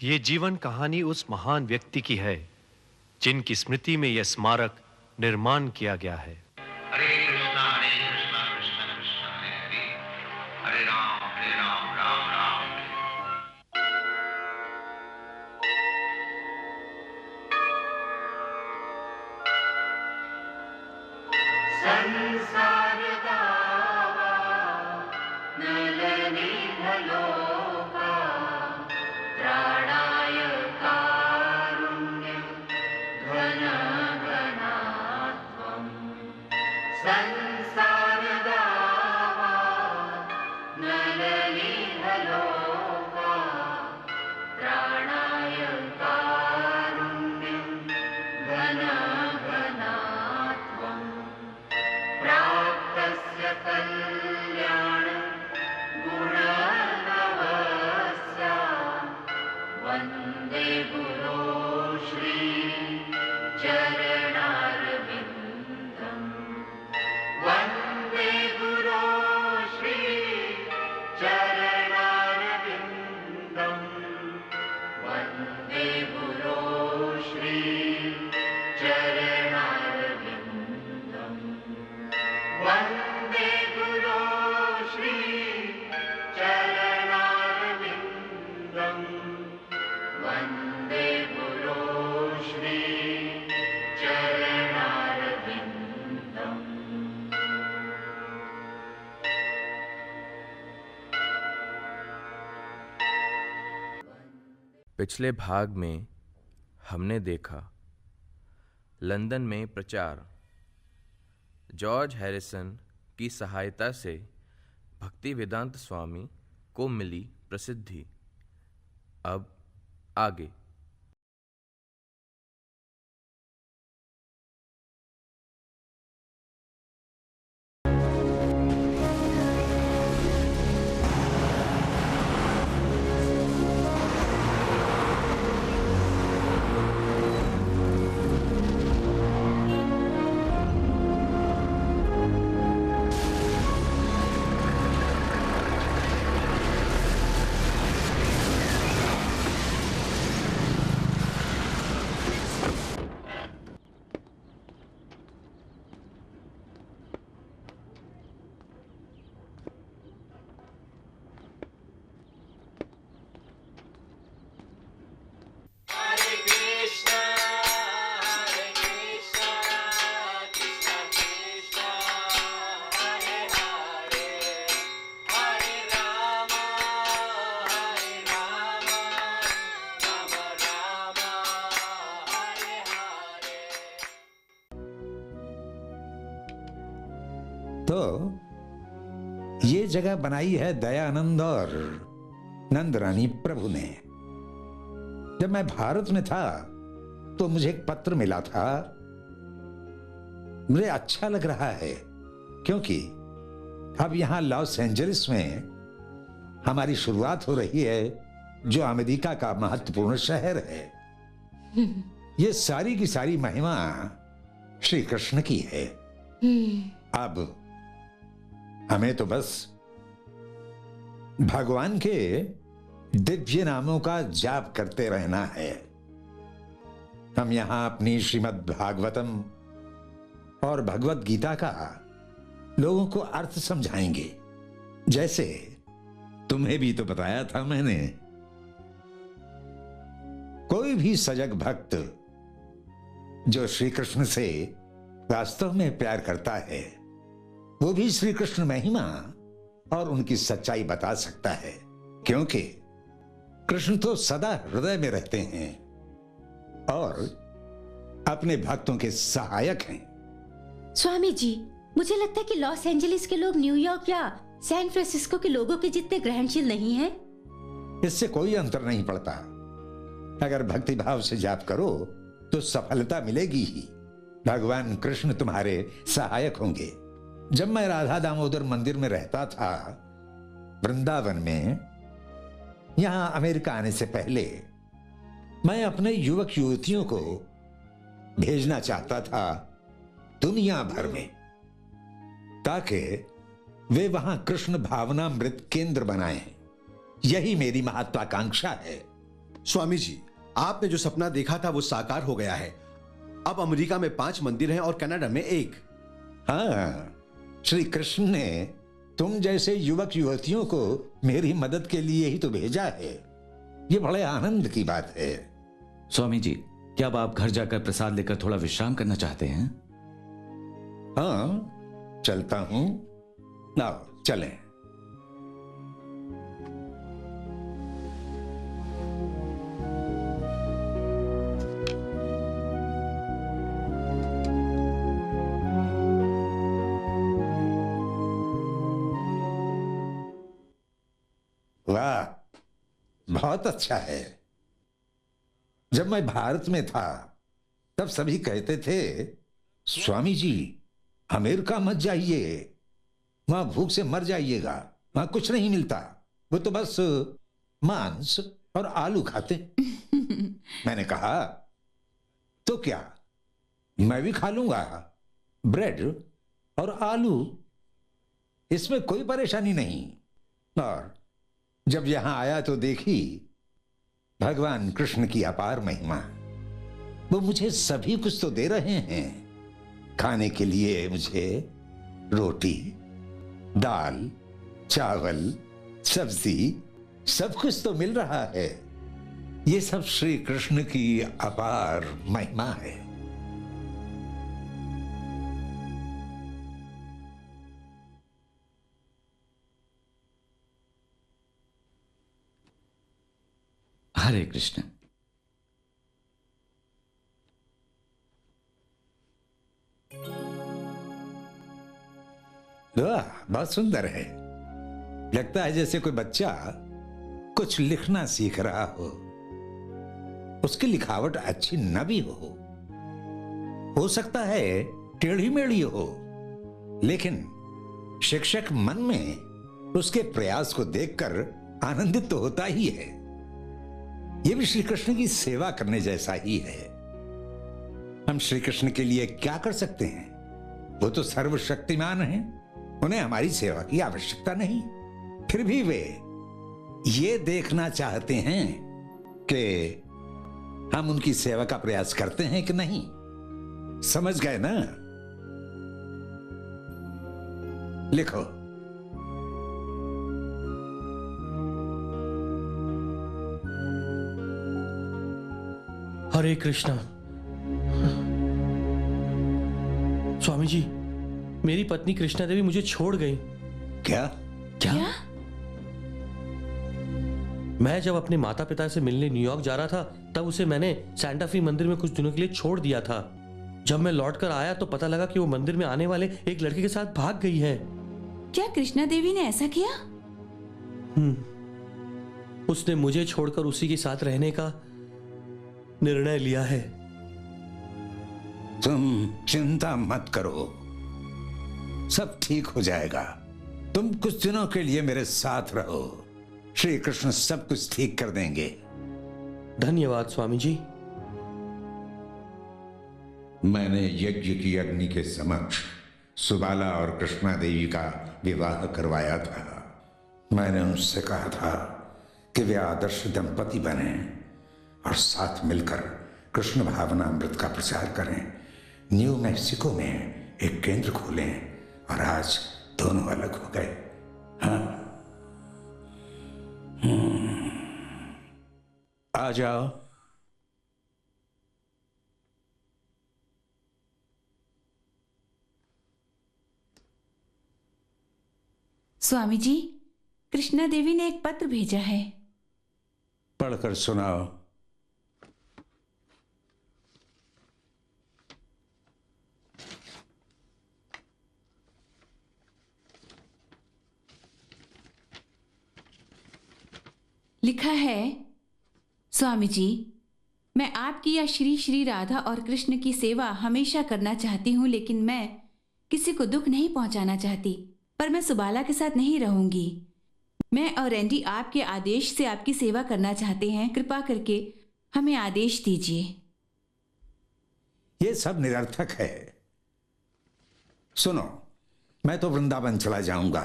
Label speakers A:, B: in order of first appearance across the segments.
A: ये जीवन कहानी उस महान व्यक्ति की है जिनकी स्मृति में यह स्मारक निर्माण किया गया है।
B: हरे कृष्णा कृष्णा कृष्णा हरे हरे, हरे राम राम राम
C: संसार दावा नलनी भलोका त्राणाय कारुण्यं घन घनात्वं संसार दावा नलनी भलोका त्राणाय कारुण्यं घन घनात्वं प्राप्तस्य कल्याण गुणनवस्या वन्दे गुरो श्री चरणारविन्दम् वन्दे गुरो श्री चरणारविन्दम् वन्दे गुरो श्री चरणारविन्दम् वन्दे गुरो श्री चरणारविन्दम् वन्दे गुरो श्री चरणारविन्दम्।
D: पिछले भाग में हमने देखा लंदन में प्रचार, जॉर्ज हैरिसन की सहायता से भक्ति वेदांत स्वामी को मिली प्रसिद्धि। अब आगे।
E: तो ये जगह बनाई है दयानंद और नंद रानी प्रभु ने। जब मैं भारत में था तो मुझे एक पत्र मिला था। मुझे अच्छा लग रहा है क्योंकि अब यहां लॉस एंजलिस में हमारी शुरुआत हो रही है, जो अमेरिका का महत्वपूर्ण शहर है। ये सारी की सारी महिमा श्री कृष्ण की है। अब हमें तो बस भगवान के दिव्य नामों का जाप करते रहना है। हम यहां अपनी श्रीमद् भागवतम और भगवत गीता का लोगों को अर्थ समझाएंगे, जैसे तुम्हें भी तो बताया था मैंने। कोई भी सजग भक्त जो श्री कृष्ण से वास्तव में प्यार करता है, वो भी श्री कृष्ण महिमा और उनकी सच्चाई बता सकता है, क्योंकि कृष्ण तो सदा हृदय में रहते हैं और अपने भक्तों के सहायक हैं।
F: स्वामी जी, मुझे लगता है कि लॉस एंजलिस के लोग न्यूयॉर्क या सैन फ्रांसिस्को के लोगों के जितने ग्रहणशील नहीं हैं।
E: इससे कोई अंतर नहीं पड़ता। अगर भक्ति भाव से जाप करो तो सफलता मिलेगी ही। भगवान कृष्ण तुम्हारे सहायक होंगे। जब मैं राधा दामोदर मंदिर में रहता था वृंदावन में, यहां अमेरिका आने से पहले मैं अपने युवक युवतियों को भेजना चाहता था दुनिया भर में, ताकि वे वहां कृष्ण भावनामृत केंद्र बनाएं। यही मेरी महत्वाकांक्षा है।
G: स्वामी जी, आपने जो सपना देखा था वो साकार हो गया है। अब अमेरिका में 5 मंदिर हैं और कनाडा में 1।
E: हाँ, श्री कृष्ण ने तुम जैसे युवक युवतियों को मेरी मदद के लिए ही तो भेजा है। ये बड़े आनंद की बात है।
H: स्वामी जी, क्या अब आप घर जाकर प्रसाद लेकर थोड़ा विश्राम करना चाहते हैं?
E: हाँ, चलता हूं। आओ चलें। वाह, बहुत अच्छा है। जब मैं भारत में था तब सभी कहते थे, स्वामी जी अमेरिका मत जाइए, वहां भूख से मर जाइएगा, वहां कुछ नहीं मिलता, वो तो बस मांस और आलू खाते। मैंने कहा तो क्या, मैं भी खा लूंगा ब्रेड और आलू, इसमें कोई परेशानी नहीं। और जब यहां आया तो देखी भगवान कृष्ण की अपार महिमा। वो मुझे सभी कुछ तो दे रहे हैं। खाने के लिए मुझे रोटी, दाल, चावल, सब्जी, सब कुछ तो मिल रहा है। ये सब श्री कृष्ण की अपार महिमा है।
H: हरे कृष्ण।
E: वाह, बहुत सुंदर है। लगता है जैसे कोई बच्चा कुछ लिखना सीख रहा हो। उसकी लिखावट अच्छी न भी हो सकता है टेढ़ी मेढ़ी हो, लेकिन शिक्षक मन में उसके प्रयास को देखकर आनंदित तो होता ही है। यह भी श्री कृष्ण की सेवा करने जैसा ही है। हम श्री कृष्ण के लिए क्या कर सकते हैं? वो तो सर्वशक्तिमान हैं, उन्हें हमारी सेवा की आवश्यकता नहीं। फिर भी वे ये देखना चाहते हैं कि हम उनकी सेवा का प्रयास करते हैं कि नहीं। समझ गए ना? लिखो।
I: हरे कृष्णा। स्वामी जी, मेरी पत्नी कृष्णा देवी मुझे छोड़ गई।
E: क्या?
H: क्या?
I: मैं जब अपने माता पिता से मिलने न्यूयॉर्क जा रहा था तब उसे मैंने सैंटा फी मंदिर में कुछ दिनों के लिए छोड़ दिया था। जब मैं लौटकर आया तो पता लगा कि वो मंदिर में आने वाले एक लड़के के साथ भाग गई है।
F: क्या कृष्णा देवी ने ऐसा किया?
I: उसने मुझे छोड़कर उसी के साथ रहने का निर्णय लिया है।
E: तुम चिंता मत करो, सब ठीक हो जाएगा। तुम कुछ दिनों के लिए मेरे साथ रहो, श्री कृष्ण सब कुछ ठीक कर देंगे।
I: धन्यवाद स्वामी जी।
E: मैंने यज्ञ की अग्नि के समक्ष सुबाला और कृष्णा देवी का विवाह करवाया था। मैंने उनसे कहा था कि वे आदर्श दंपति बने और साथ मिलकर कृष्ण भावना अमृत का प्रचार करें, न्यू मैक्सिको में एक केंद्र खोलें, और आज दोनों अलग हो गए। हाँ, आ जाओ।
F: स्वामी जी, कृष्णा देवी ने एक पत्र भेजा है।
E: पढ़कर सुनाओ।
F: लिखा है, स्वामी जी, मैं आपकी या श्री श्री राधा और कृष्ण की सेवा हमेशा करना चाहती हूँ, लेकिन मैं किसी को दुख नहीं पहुंचाना चाहती। पर मैं सुबाला के साथ नहीं रहूंगी। मैं और रैंडी आपके आदेश से आपकी सेवा करना चाहते हैं। कृपा करके हमें आदेश दीजिए।
E: ये सब निरर्थक है। सुनो, मैं तो वृंदावन चला जाऊंगा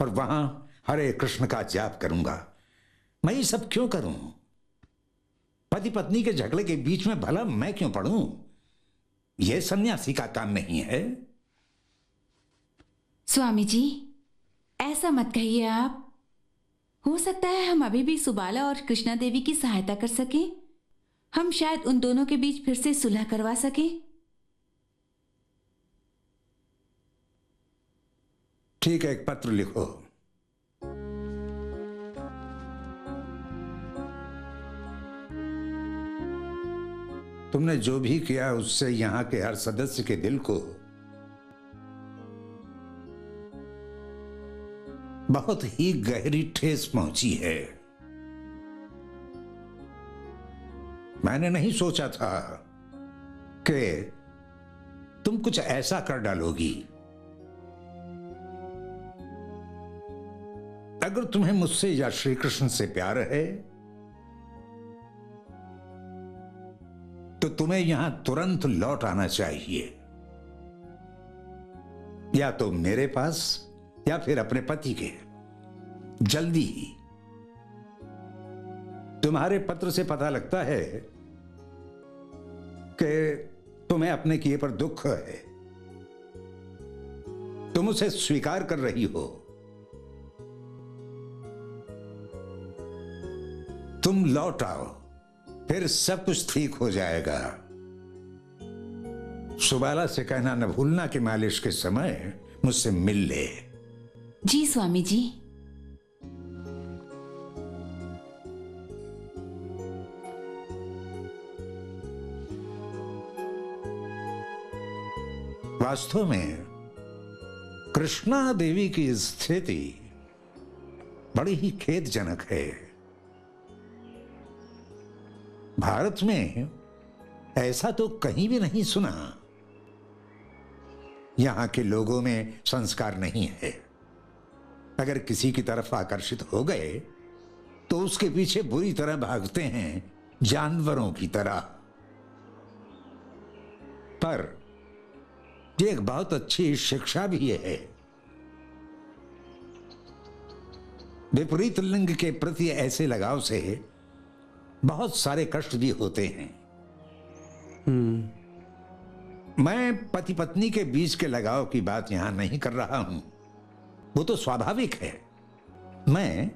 E: और वहां हरे कृष्ण का जाप करूंगा। मैं ये सब क्यों करूं? पति पत्नी के झगड़े के बीच में भला मैं क्यों पड़ूं? यह सन्यासी का काम नहीं है।
F: स्वामी जी, ऐसा मत कहिए आप। हो सकता है हम अभी भी सुबाला और कृष्णा देवी की सहायता कर सकें। हम शायद उन दोनों के बीच फिर से सुलह करवा सकें।
E: ठीक है, एक पत्र लिखो। तुमने जो भी किया उससे यहां के हर सदस्य के दिल को बहुत ही गहरी ठेस पहुंची है। मैंने नहीं सोचा था कि तुम कुछ ऐसा कर डालोगी। अगर तुम्हें मुझसे या श्री कृष्ण से प्यार है तो तुम्हें यहां तुरंत लौट आना चाहिए, या तो मेरे पास या फिर अपने पति के, जल्दी ही। तुम्हारे पत्र से पता लगता है कि तुम्हें अपने किए पर दुख है। तुम उसे स्वीकार कर रही हो। तुम लौट आओ, फिर सब कुछ ठीक हो जाएगा। सुबाला से कहना न भूलना कि मालिश के समय मुझसे मिल ले।
F: जी स्वामी जी।
E: वास्तव में कृष्णा देवी की स्थिति बड़ी ही खेदजनक है। भारत में ऐसा तो कहीं भी नहीं सुना। यहां के लोगों में संस्कार नहीं है। अगर किसी की तरफ आकर्षित हो गए तो उसके पीछे बुरी तरह भागते हैं, जानवरों की तरह। पर यह एक बहुत अच्छी शिक्षा भी है। विपरीत लिंग के प्रति ऐसे लगाव से बहुत सारे कष्ट भी होते हैं। मैं पति पत्नी के बीच के लगाव की बात यहां नहीं कर रहा हूं, वो तो स्वाभाविक है। मैं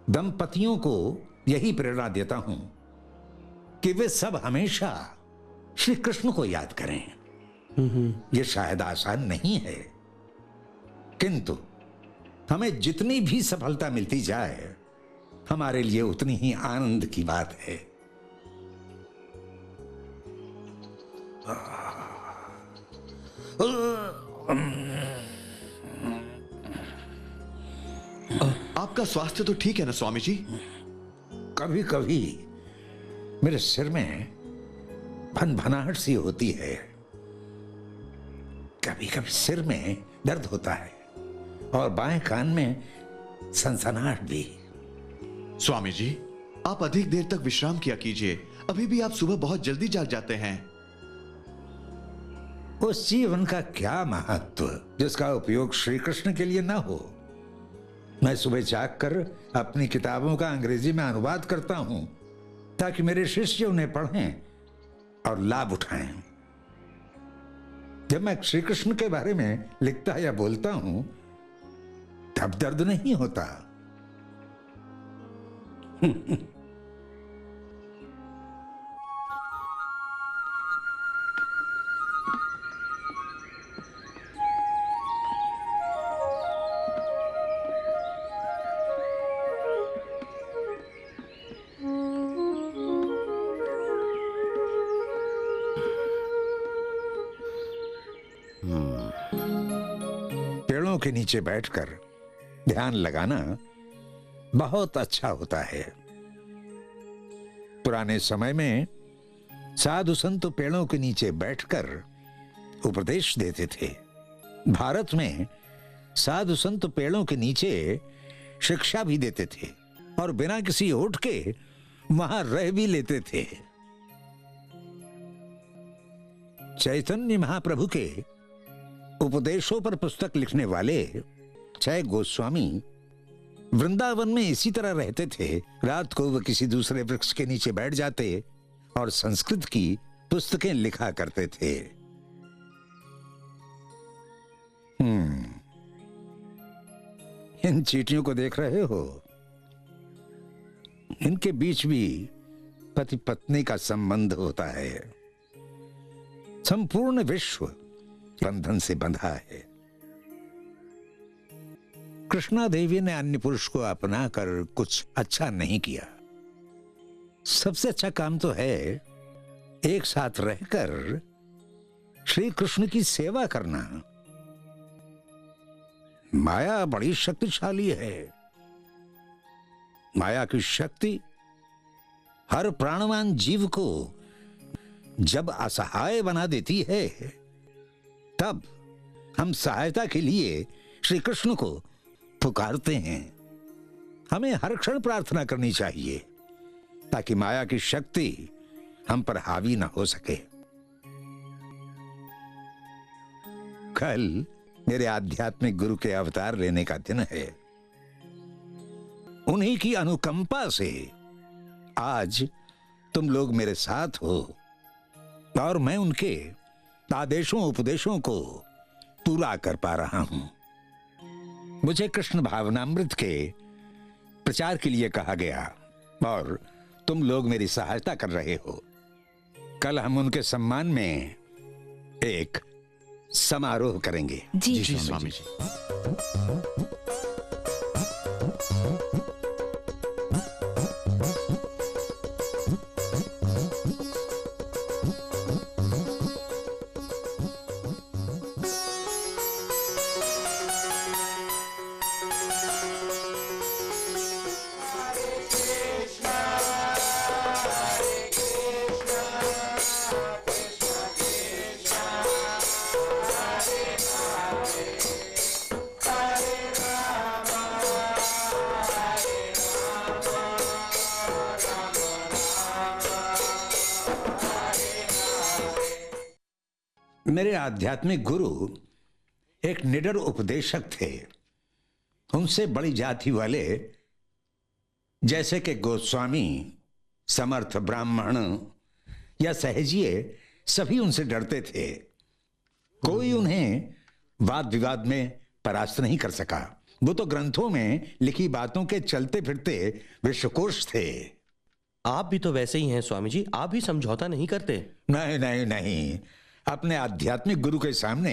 E: दंपतियों को यही प्रेरणा देता हूं कि वे सब हमेशा श्री कृष्ण को याद करें। यह शायद आसान नहीं है, किंतु हमें जितनी भी सफलता मिलती जाए हमारे लिए उतनी ही आनंद की बात है।
G: आपका स्वास्थ्य तो ठीक है ना स्वामी जी?
E: कभी कभी मेरे सिर में भनभनाहट सी होती है, कभी कभी सिर में दर्द होता है और बाएं कान में सनसनाहट भी।
G: स्वामी जी, आप अधिक देर तक विश्राम किया कीजिए। अभी भी आप सुबह बहुत जल्दी जाग जाते हैं।
E: उस जीवन का क्या महत्व जिसका उपयोग श्री कृष्ण के लिए ना हो। मैं सुबह जाग कर अपनी किताबों का अंग्रेजी में अनुवाद करता हूं ताकि मेरे शिष्य उन्हें पढ़ें और लाभ उठाएं। जब मैं श्री कृष्ण के बारे में लिखता या बोलता हूं तब दर्द नहीं होता। पेड़ों के नीचे बैठकर ध्यान लगाना बहुत अच्छा होता है। पुराने समय में साधु संत पेड़ों के नीचे बैठकर उपदेश देते थे। भारत में साधु संत पेड़ों के नीचे शिक्षा भी देते थे और बिना किसी होठ के वहां रह भी लेते थे। चैतन्य महाप्रभु के उपदेशों पर पुस्तक लिखने वाले 6 गोस्वामी वृंदावन में इसी तरह रहते थे। रात को वह किसी दूसरे वृक्ष के नीचे बैठ जाते और संस्कृत की पुस्तकें लिखा करते थे। इन चींटियों को देख रहे हो? इनके बीच भी पति पत्नी का संबंध होता है। संपूर्ण विश्व बंधन से बंधा है। कृष्णा देवी ने अन्य पुरुष को अपनाकर कुछ अच्छा नहीं किया। सबसे अच्छा काम तो है एक साथ रहकर श्री कृष्ण की सेवा करना। माया बड़ी शक्तिशाली है। माया की शक्ति हर प्राणवान जीव को जब असहाय बना देती है, तब हम सहायता के लिए श्री कृष्ण को पुकारते हैं। हमें हर क्षण प्रार्थना करनी चाहिए ताकि माया की शक्ति हम पर हावी न हो सके। कल मेरे आध्यात्मिक गुरु के अवतार लेने का दिन है। उन्हीं की अनुकंपा से आज तुम लोग मेरे साथ हो और मैं उनके आदेशों उपदेशों को पूरा कर पा रहा हूं। मुझे कृष्ण भावनामृत के प्रचार के लिए कहा गया और तुम लोग मेरी सहायता कर रहे हो। कल हम उनके सम्मान में एक समारोह करेंगे।
F: जी
G: स्वामी जी।
E: मेरे आध्यात्मिक गुरु एक निडर उपदेशक थे। उनसे बड़ी जाति वाले जैसे कि गोस्वामी, समर्थ ब्राह्मण या सहजिए सभी उनसे डरते थे। कोई उन्हें वाद विवाद में परास्त नहीं कर सका। वो तो ग्रंथों में लिखी बातों के चलते फिरते विश्वकोश थे।
I: आप भी तो वैसे ही हैं स्वामी जी, आप भी समझौता नहीं करते।
E: नहीं नहीं नहीं, अपने आध्यात्मिक गुरु के सामने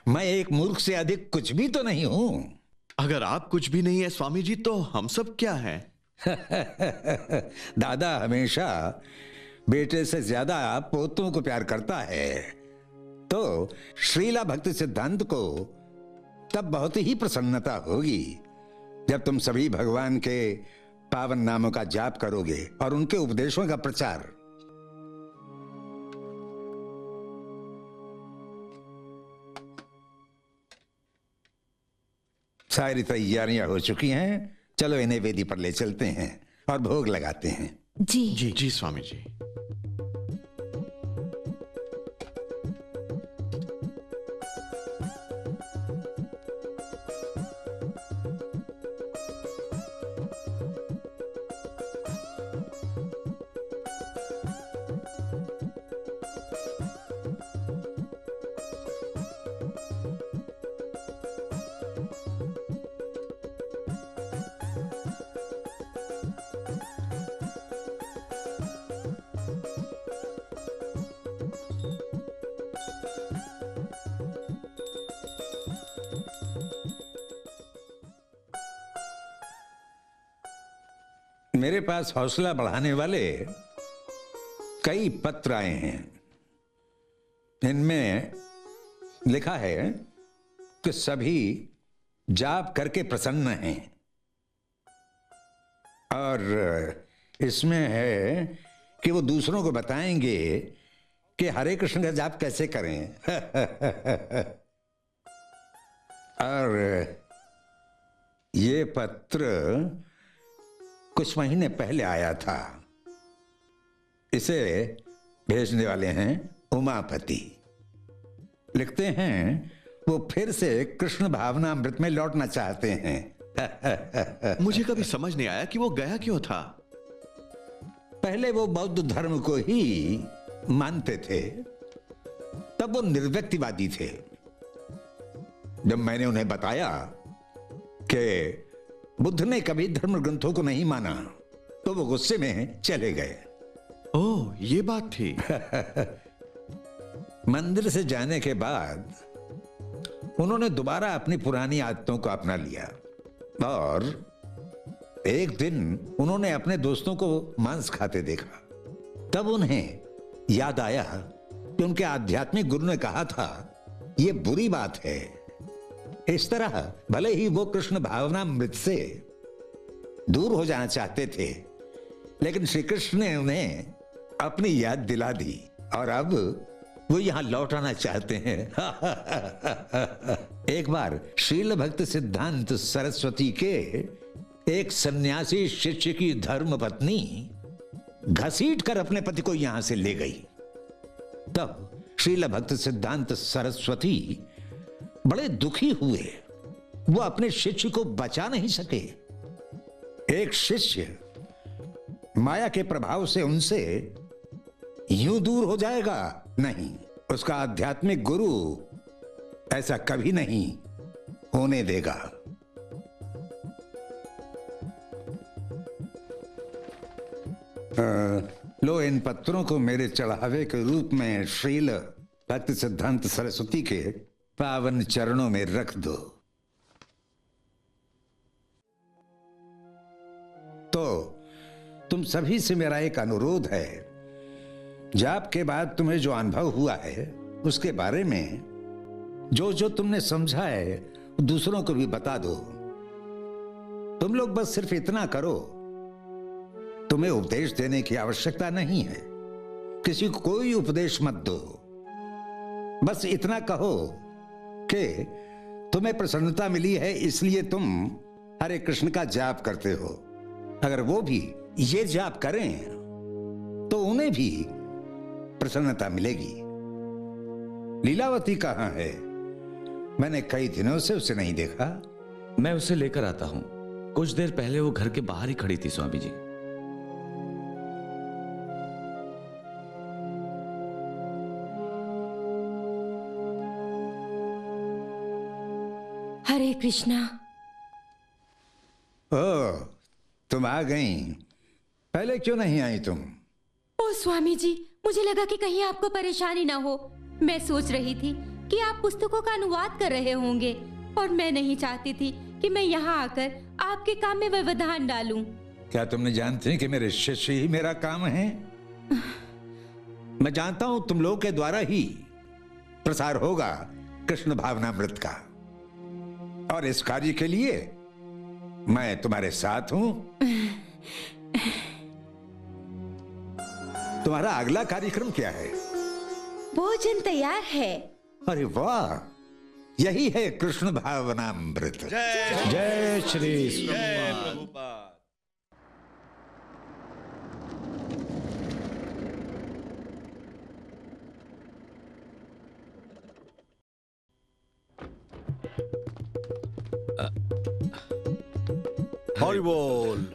E: मैं एक मूर्ख से अधिक कुछ भी तो नहीं हूं।
J: अगर आप कुछ भी नहीं है स्वामी जी, तो हम सब क्या हैं?
E: दादा हमेशा बेटे से ज्यादा पोतों को प्यार करता है। तो श्रीला भक्ति सिद्धांत को तब बहुत ही प्रसन्नता होगी जब तुम सभी भगवान के पावन नामों का जाप करोगे और उनके उपदेशों का प्रचार। सारी तैयारियां हो चुकी हैं। चलो इन्हें वेदी पर ले चलते हैं और भोग लगाते हैं।
F: जी
J: जी जी स्वामी जी।
E: मेरे पास हौसला बढ़ाने वाले कई पत्र आए हैं। इनमें लिखा है कि सभी जाप करके प्रसन्न हैं और इसमें है कि वो दूसरों को बताएंगे कि हरे कृष्ण का जाप कैसे करें। और ये पत्र कुछ महीने पहले आया था। इसे भेजने वाले हैं उमापति। लिखते हैं वो फिर से कृष्ण भावनामृत में लौटना चाहते हैं
J: मुझे कभी समझ नहीं आया कि वो गया क्यों था।
E: पहले वो बौद्ध धर्म को ही मानते थे, तब वो निर्व्यक्तिवादी थे। जब मैंने उन्हें बताया कि बुद्ध ने कभी धर्म ग्रंथों को नहीं माना, तो वो गुस्से में चले गए।
J: ओह, ये बात थी।
E: मंदिर से जाने के बाद उन्होंने दोबारा अपनी पुरानी आदतों को अपना लिया और एक दिन उन्होंने अपने दोस्तों को मांस खाते देखा। तब उन्हें याद आया कि उनके आध्यात्मिक गुरु ने कहा था, यह बुरी बात है। इस तरह भले ही वो कृष्ण भावनामृत से दूर हो जाना चाहते थे, लेकिन श्री कृष्ण ने उन्हें अपनी याद दिला दी और अब वो यहां लौट आना चाहते हैं। एक बार शील भक्त सिद्धांत सरस्वती के एक सन्यासी शिष्य की धर्म पत्नी घसीट कर अपने पति को यहां से ले गई। तब शील भक्त सिद्धांत सरस्वती बड़े दुखी हुए। वो अपने शिष्य को बचा नहीं सके। एक शिष्य माया के प्रभाव से उनसे यूं दूर हो जाएगा? नहीं, उसका आध्यात्मिक गुरु ऐसा कभी नहीं होने देगा। लो, इन पत्रों को मेरे चढ़ावे के रूप में श्रील भक्त सिद्धांत सरस्वती के पावन चरणों में रख दो। तो तुम सभी से मेरा एक अनुरोध है, जाप के बाद तुम्हें जो अनुभव हुआ है उसके बारे में जो जो तुमने समझा है दूसरों को भी बता दो। तुम लोग बस सिर्फ इतना करो, तुम्हें उपदेश देने की आवश्यकता नहीं है। किसी को कोई उपदेश मत दो। बस इतना कहो कि तुम्हें प्रसन्नता मिली है इसलिए तुम हरे कृष्ण का जाप करते हो। अगर वो भी ये जाप करें तो उन्हें भी प्रसन्नता मिलेगी। लीलावती कहां है? मैंने कई दिनों से उसे नहीं देखा।
H: मैं उसे लेकर आता हूं। कुछ देर पहले वो घर के बाहर ही खड़ी थी स्वामी जी।
K: हरे कृष्णा।
E: ओह, तुम आ गई। पहले क्यों नहीं आई तुम?
K: ओ स्वामी जी, मुझे लगा कि कहीं आपको परेशानी ना हो। मैं सोच रही थी कि आप पुस्तकों का अनुवाद कर रहे होंगे और मैं नहीं चाहती थी कि मैं यहाँ आकर आपके काम में व्यवधान डालूं।
E: क्या तुमने जानते हैं कि मेरे शिष्य ही मेरा काम है? मैं जानता हूं तुम लोगों के द्वारा ही प्रसार होगा कृष्ण भावनामृत का, और इस कार्य के लिए मैं तुम्हारे साथ हूं। तुम्हारा अगला कार्यक्रम क्या है?
K: भोजन तैयार है।
E: अरे वाह, यही है कृष्ण भावनामृत। जय श्री प्रभुपाद।
G: हरि बोल।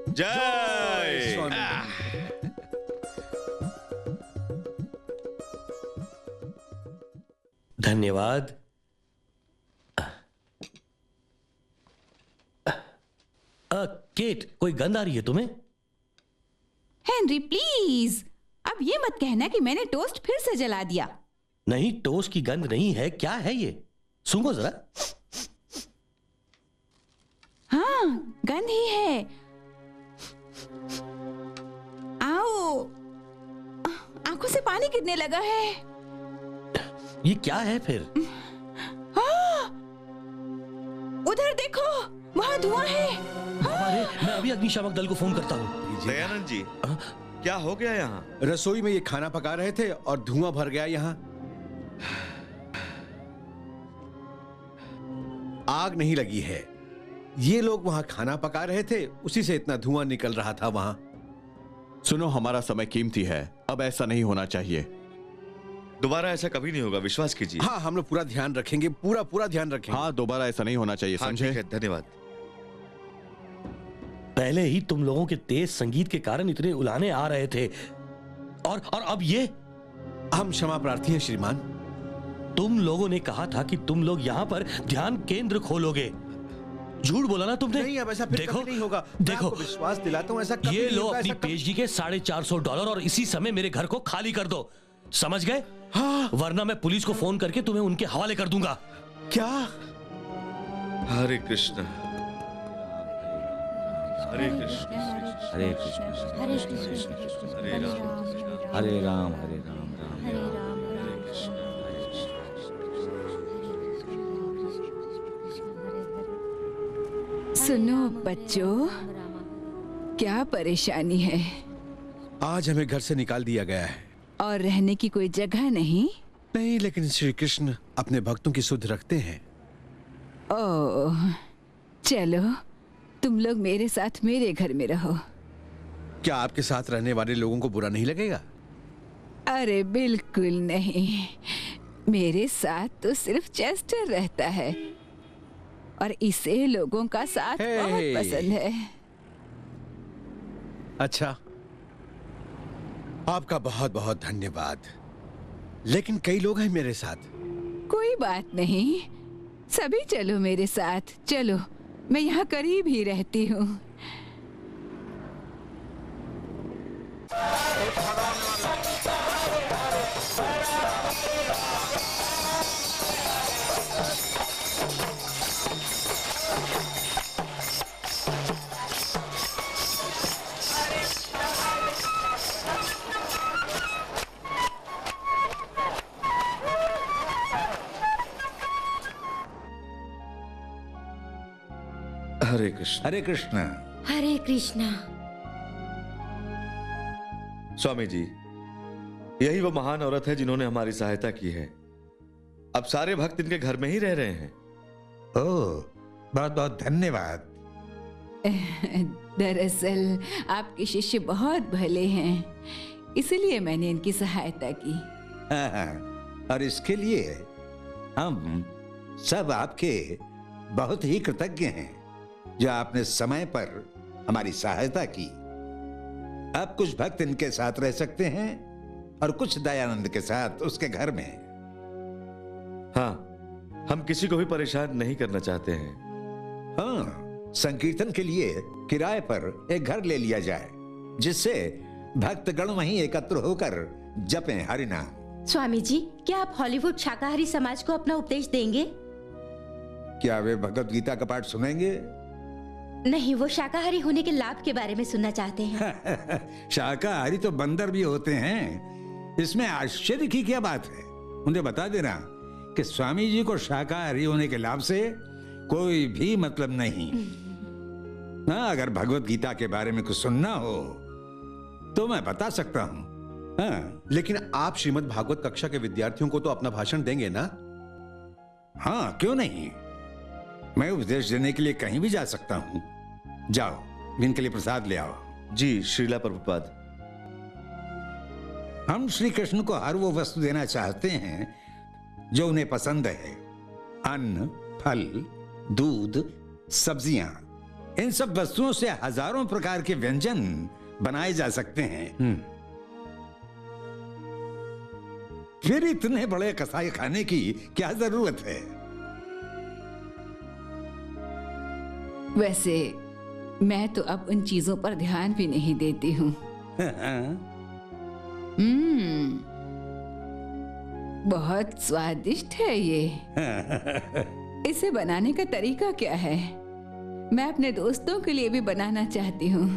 J: जय।
I: धन्यवाद। केट, कोई गंध आ रही है तुम्हें?
F: हेनरी प्लीज, अब ये मत कहना कि मैंने टोस्ट फिर से जला दिया।
I: नहीं, टोस्ट की गंध नहीं है। क्या है ये? सूंघो जरा।
F: हाँ, गंध ही है। आओ, आंखों से पानी गिरने लगा है।
I: ये क्या है फिर?
F: हाँ, उधर देखो, वहां धुआं है।
I: अरे, मैं अभी अग्निशामक दल को फोन करता हूँ।
J: दयानंद जी, क्या हो गया यहाँ?
G: रसोई में ये खाना पका रहे थे और धुआं भर गया यहाँ। आग नहीं लगी है, ये लोग वहां खाना पका रहे थे, उसी से इतना धुआं निकल रहा था वहां।
J: सुनो, हमारा समय कीमती है, अब ऐसा नहीं होना चाहिए। दोबारा ऐसा कभी नहीं होगा, विश्वास कीजिए।
G: हाँ, हम लोग पूरा ध्यान रखेंगे, पूरा ध्यान रखेंगे।
J: हाँ, दोबारा ऐसा नहीं होना चाहिए, समझे? ठीक है, धन्यवाद।
I: पहले ही तुम लोगों के तेज संगीत के कारण इतने उलाने आ रहे थे और अब ये।
G: हम क्षमा प्रार्थी हैं श्रीमान।
I: तुम लोगों ने कहा था कि तुम लोग यहाँ पर ध्यान केंद्र खोलोगे। झूठ बोला ना तुमने?
G: नहीं, अब ऐसा फिर कभी नहीं होगा।
I: देखो,
G: विश्वास दिलाता हूँ, ऐसा कभी
I: ये
G: नहीं
I: लो
G: होगा,
I: अपनी
G: ऐसा कभी-
I: पेशगी के $450 और इसी समय मेरे घर को खाली कर दो, समझ गए?
G: हाँ।
I: वरना मैं पुलिस को फोन करके तुम्हें उनके हवाले कर दूंगा।
G: क्या?
J: हरे कृष्ण, हरे कृष्ण,
H: हरे कृष्ण,
K: हरे कृष्ण,
J: हरे राम,
H: हरे राम, हरे राम, राम
K: हरे राम,
J: हरे कृष्ण।
F: सुनो बच्चों, क्या परेशानी है?
G: आज हमें घर से निकाल दिया गया है।
F: और रहने की कोई जगह नहीं?
G: नहीं, लेकिन श्री कृष्ण अपने भक्तों की सुध रखते हैं।
F: ओह, चलो तुम लोग मेरे साथ मेरे घर में रहो।
G: क्या आपके साथ रहने वाले लोगों को बुरा नहीं लगेगा?
F: अरे बिल्कुल नहीं, मेरे साथ तो सिर्फ चेस्टर रहता है और इसे लोगों का साथ बहुत पसंद है।
G: अच्छा, आपका बहुत बहुत धन्यवाद, लेकिन कई लोग हैं मेरे साथ।
F: कोई बात नहीं, सभी चलो मेरे साथ। चलो, मैं यहाँ करीब ही रहती हूँ।
J: हरे कृष्ण,
E: हरे कृष्ण।
K: हरे कृष्णा।
J: स्वामी जी, यही वो महान औरत है जिन्होंने हमारी सहायता की है। अब सारे भक्त इनके घर में ही रह रहे हैं।
E: ओह, बहुत बहुत धन्यवाद।
F: दरअसल आपके शिष्य बहुत भले हैं, इसलिए मैंने इनकी सहायता की।
E: हाँ, और इसके लिए हम सब आपके बहुत ही कृतज्ञ हैं जो आपने समय पर हमारी सहायता की। अब कुछ भक्त इनके साथ रह सकते हैं और कुछ दयानंद के साथ उसके घर में।
J: हाँ, हम किसी को भी परेशान नहीं करना चाहते हैं।
E: हाँ, संकीर्तन के लिए किराए पर एक घर ले लिया जाए, जिससे भक्तगण वहीं एकत्र होकर जपें हरिनाम।
K: स्वामी जी, क्या आप हॉलीवुड शाकाहारी समाज को अपना उपदेश देंगे?
E: क्या वे भगवत गीता का पाठ सुनेंगे?
K: नहीं, वो शाकाहारी होने के लाभ के बारे में सुनना चाहते हैं।
E: शाकाहारी तो बंदर भी होते हैं, इसमें आश्चर्य की क्या बात है? उन्हें बता देना कि स्वामी जी को शाकाहारी होने के लाभ से कोई भी मतलब नहीं। हाँ, अगर भगवत गीता के बारे में कुछ सुनना हो तो मैं बता सकता हूँ। हाँ,
G: लेकिन आप श्रीमद् भागवत कक्षा के विद्यार्थियों को तो अपना भाषण देंगे ना?
E: हाँ, क्यों नहीं। मैं उपदेश देने के लिए कहीं भी जा सकता हूँ। जाओ, इनके लिए प्रसाद ले आओ।
J: जी, श्रीला प्रभुपाद।
E: हम श्री कृष्ण को हर वो वस्तु देना चाहते हैं जो उन्हें पसंद है। अन्न, फल, दूध, सब्जियां, इन सब वस्तुओं से हजारों प्रकार के व्यंजन बनाए जा सकते हैं। फिर इतने बड़े कसाई खाने की क्या जरूरत है?
F: वैसे मैं तो अब उन चीजों पर ध्यान भी नहीं देती हूँ। बहुत स्वादिष्ट है ये। इसे बनाने का तरीका क्या है? मैं अपने दोस्तों के लिए भी बनाना चाहती हूँ।